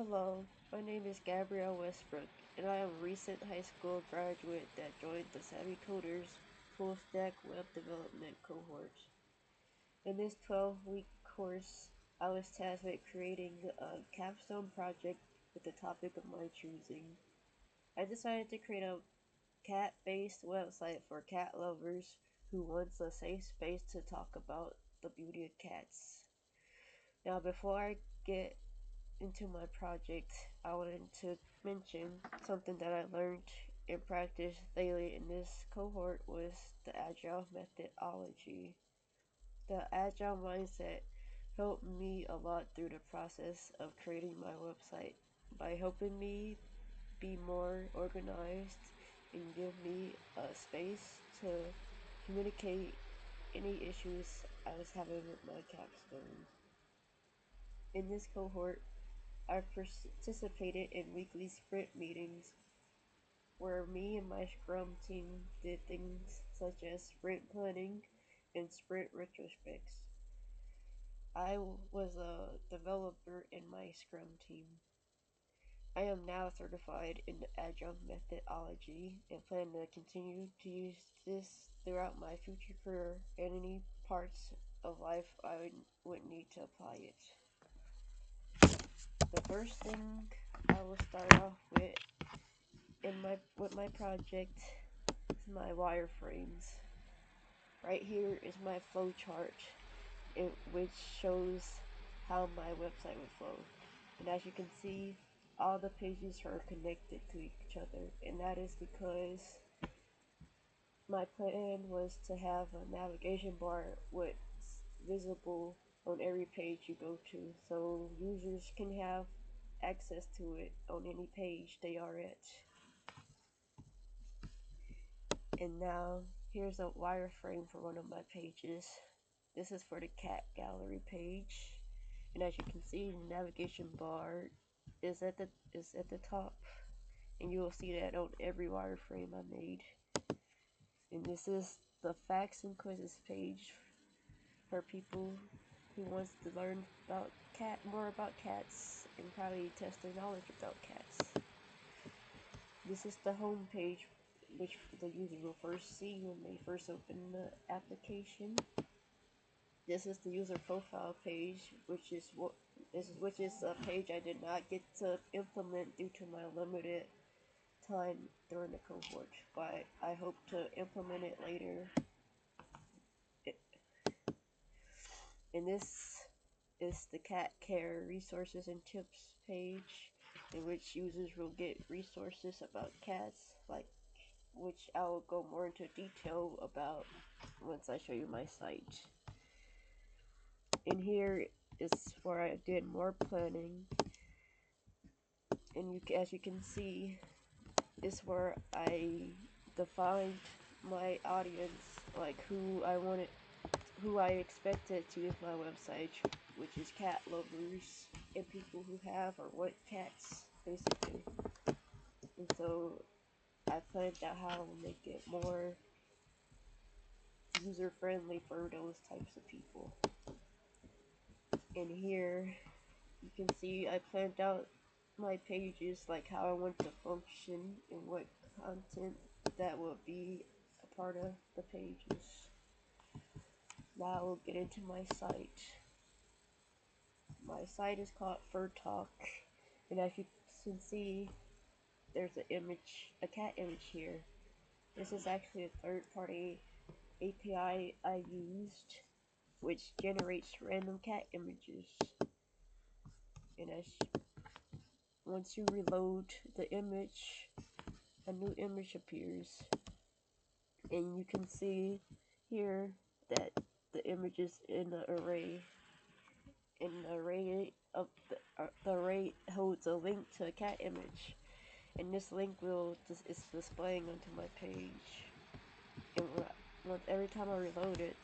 Hello, my name is Gabrielle Westbrook, and I am a recent high school graduate that joined the Savvy Coders Full Stack Web Development cohort. In this 12-week course, I was tasked with creating a capstone project with the topic of my choosing. I decided to create a cat-based website for cat lovers who wants a safe space to talk about the beauty of cats. Now, before I get into my project, I wanted to mention something that I learned and practiced daily in this cohort was the agile methodology. The agile mindset helped me a lot through the process of creating my website by helping me be more organized and give me a space to communicate any issues I was having with my capstone. In this cohort, I participated in weekly sprint meetings where me and my Scrum team did things such as sprint planning and sprint retrospects. I was a developer in my Scrum team. I am now certified in the Agile methodology and plan to continue to use this throughout my future career and any parts of life I would need to apply it. The first thing I will start off with my project is my wireframes. Right here is my flow chart, which shows how my website would flow. And as you can see, all the pages are connected to each other, and that is because my plan was to have a navigation bar with visible on every page you go to, so users can have access to it on any page they are at. And now here's a wireframe for one of my pages. This is for the cat gallery page, and as you can see, the navigation bar is at the top, and you will see that on every wireframe I made. And this is the facts and quizzes page for people who wants to learn about more about cats and probably test their knowledge about cats. This is the home page, which the user will first see when they first open the application. This is the user profile page, which is a page I did not get to implement due to my limited time during the cohort, but I hope to implement it later. And this is the cat care resources and tips page, in which users will get resources about cats, like which I will go more into detail about once I show you my site. In here is where I did more planning, and as you can see, is where I defined my audience, like who I expected to use my website, which is cat lovers and people who have or want cats, basically. And so I planned out how to make it more user friendly for those types of people. And here you can see I planned out my pages, like how I want to function and what content that will be a part of the pages. Now we'll get into my site. My site is called Fur Talk, and as you can see, there's a cat image here. This is actually a third-party API I used, which generates random cat images. And once you reload the image, a new image appears, and you can see here that the image is in an array. And the array holds a link to a cat image, and this link is displaying onto my page. And every time I reload it,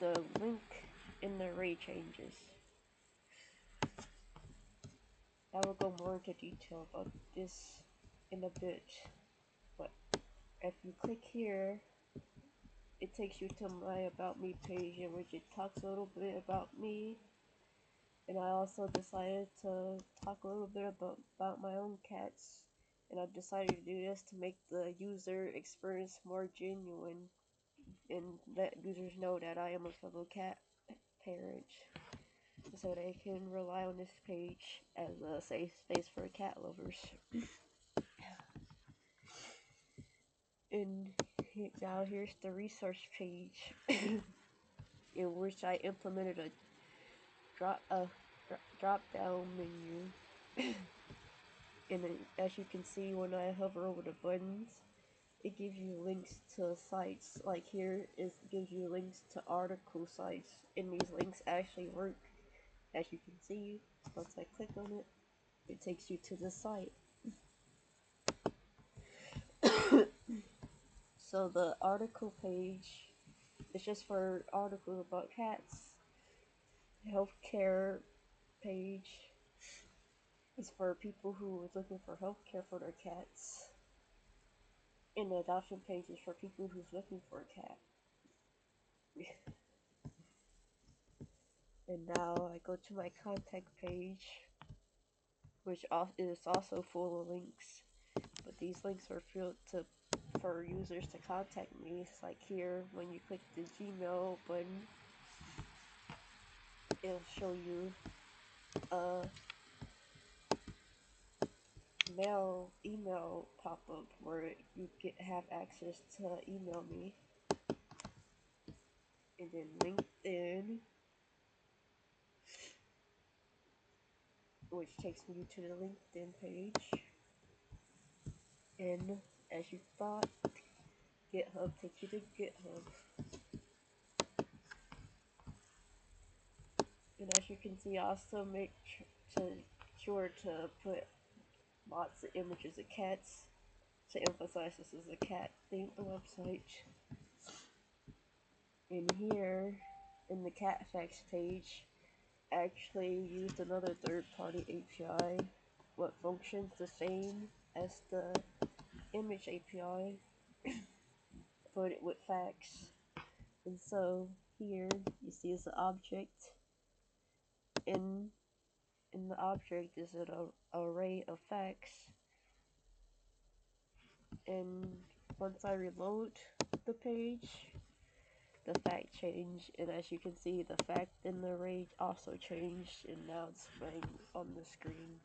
the link in the array changes. I will go more into detail about this in a bit, but if you click here, it takes you to my About Me page, in which it talks a little bit about me, And I also decided to talk a little bit about my own cats. And I've decided to do this to make the user experience more genuine and let users know that I am a fellow cat parent. So they can rely on this page as a safe space for cat lovers. And now here's the resource page in which I implemented a drop down menu. And then, as you can see, when I hover over the buttons, it gives you links to sites. Like here, it gives you links to article sites, and these links actually work. As you can see, once I click on it, it takes you to the site. So the article page is just for articles about cats. Healthcare page is for people who are looking for healthcare for their cats. And the adoption page is for people who's looking for a cat. And now I go to my contact page, which is also full of links. But these links are filled for users to contact me. It's like here, when you click the Gmail button, it'll show you a email pop-up where you have access to email me. And then LinkedIn, which takes me to the LinkedIn page. And as you thought, GitHub takes you to GitHub. And as you can see, I also make sure to put lots of images of cats to emphasize this is a cat themed website. In here, in the cat facts page, I actually used another third-party API, what functions the same as the image API, but it with facts. And so here you see is the object. In the object is an array of facts. And once I reload the page, the fact changed, and as you can see, the fact in the array also changed, and now it's displaying on the screen.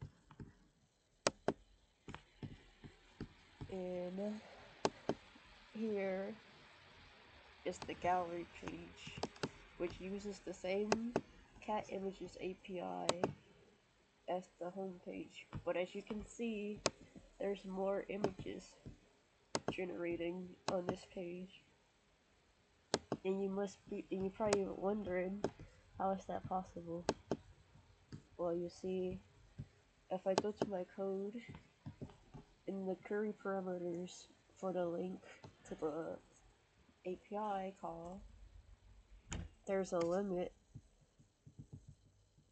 And here is the gallery page, which uses the same cat images API as the home page, but as you can see, there's more images generating on this page. And you're probably wondering, how is that possible? Well, you see, if I go to my code, in the query parameters for the link to the API call, there's a limit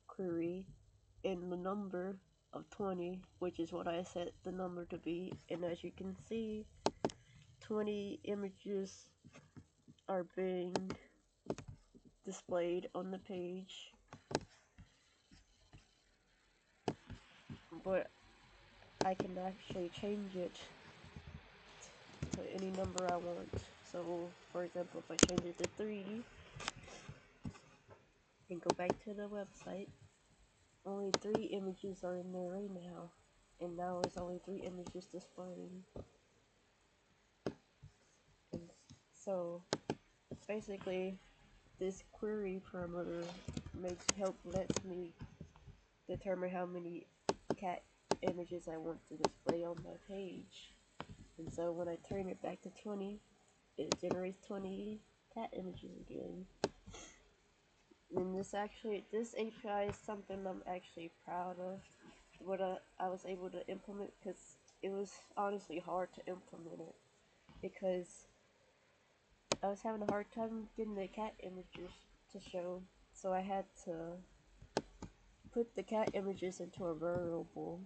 query in the number of 20, which is what I set the number to be. And as you can see, 20 images are being displayed on the page. But I can actually change it to any number I want. So, for example, if I change it to 3 and go back to the website, only 3 images are in there right now. And now there's only 3 images displaying. And so, basically, this query parameter lets me determine how many cat images I want to display on my page. And so when I turn it back to 20, it generates 20 cat images again. And this API is something I'm actually proud of. What I was able to implement, because it was honestly hard to implement it, because I was having a hard time getting the cat images to show. So I had to put the cat images into a variable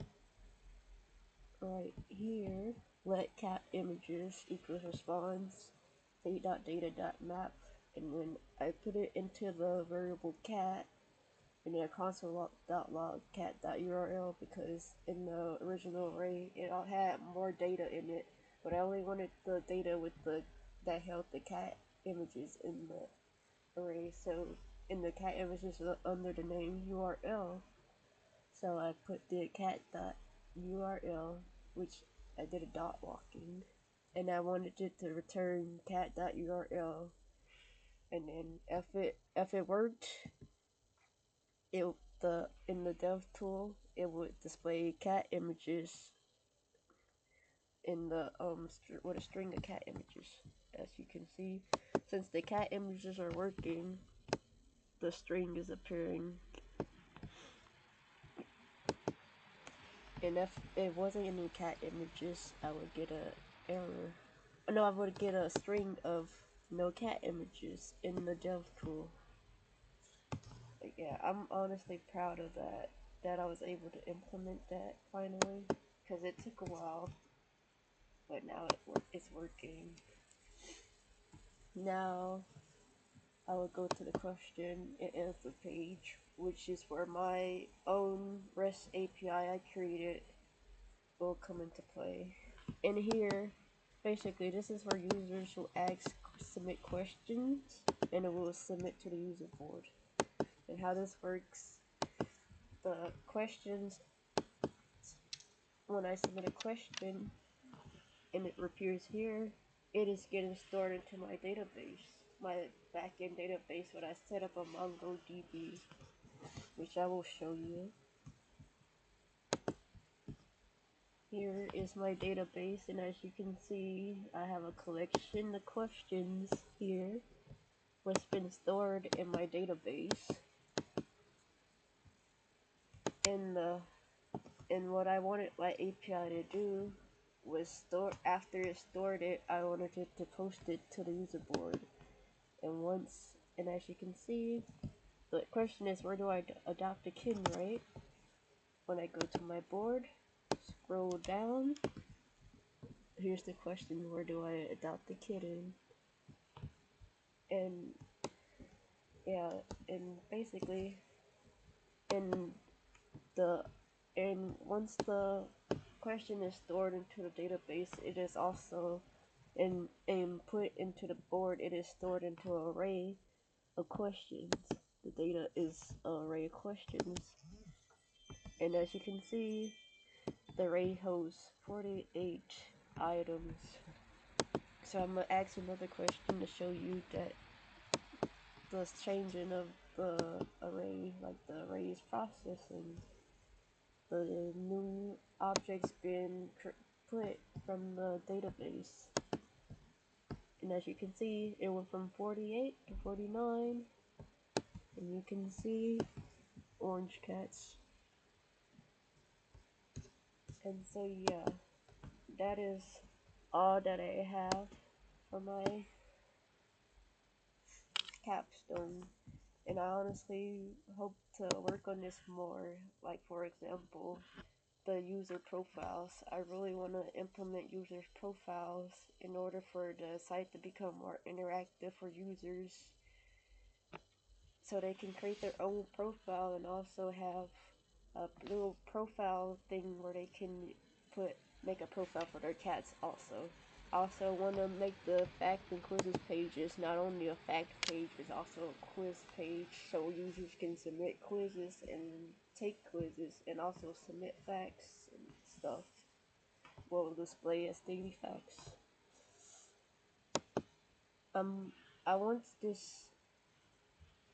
right here. Let cat images equals response state.data.map, and when I put it into the variable cat, and then console.log cat.url because in the original array it all had more data in it, but I only wanted the data with the that held the cat images in the array. So in the cat images under the name URL, so I put the cat.url, which I did a dot walking, and I wanted it to return cat.url, and then if it worked, it the in the dev tool it would display cat images in the with a string of cat images. As you can see, since the cat images are working, the string is appearing. And if it wasn't any cat images, I would get a error. No, I would get a string of no cat images in the dev tool. But yeah, I'm honestly proud of that I was able to implement that finally, because it took a while, but now it's working. Now I will go to the question and answer page, which is where my own REST API I created will come into play. In here, basically, this is where users will submit questions, and it will submit to the user board. And how this works, the questions, when I submit a question and it appears here, it is getting stored into my database, my backend database, what I set up on MongoDB, which I will show you. Here is my database, and as you can see, I have a collection of questions here, what's been stored in my database. And what I wanted my API to do was after it stored it, I wanted it to post it to the user board. And as you can see, the question is, where do I adopt a kitten, right? When I go to my board, scroll down, here's the question, where do I adopt a kitten? And yeah, and basically, and once the question is stored into the database, it is also put into the board, it is stored into an array of questions. The data is an array of questions. And as you can see, the array holds 48 items. So I'm going to ask another question to show you that the changing of the array, like the array is processing. The new objects being put from the database. And as you can see, it went from 48 to 49. And you can see orange cats. And so yeah, that is all that I have for my capstone. And I honestly hope to work on this more. Like, for example, the user profiles. I really want to implement user profiles in order for the site to become more interactive for users, so they can create their own profile and also have a little profile thing where they can make a profile for their cats also. Also want to make the fact and quizzes pages not only a fact page, but also a quiz page, so users can submit quizzes and take quizzes and also submit facts and stuff. Will display as daily facts. I want this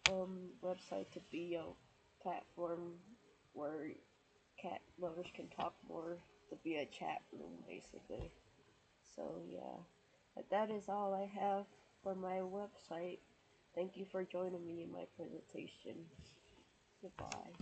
website to be a platform where cat lovers can talk more, to be a chat room basically. So yeah, but that is all I have for my website. Thank you for joining me in my presentation. Goodbye.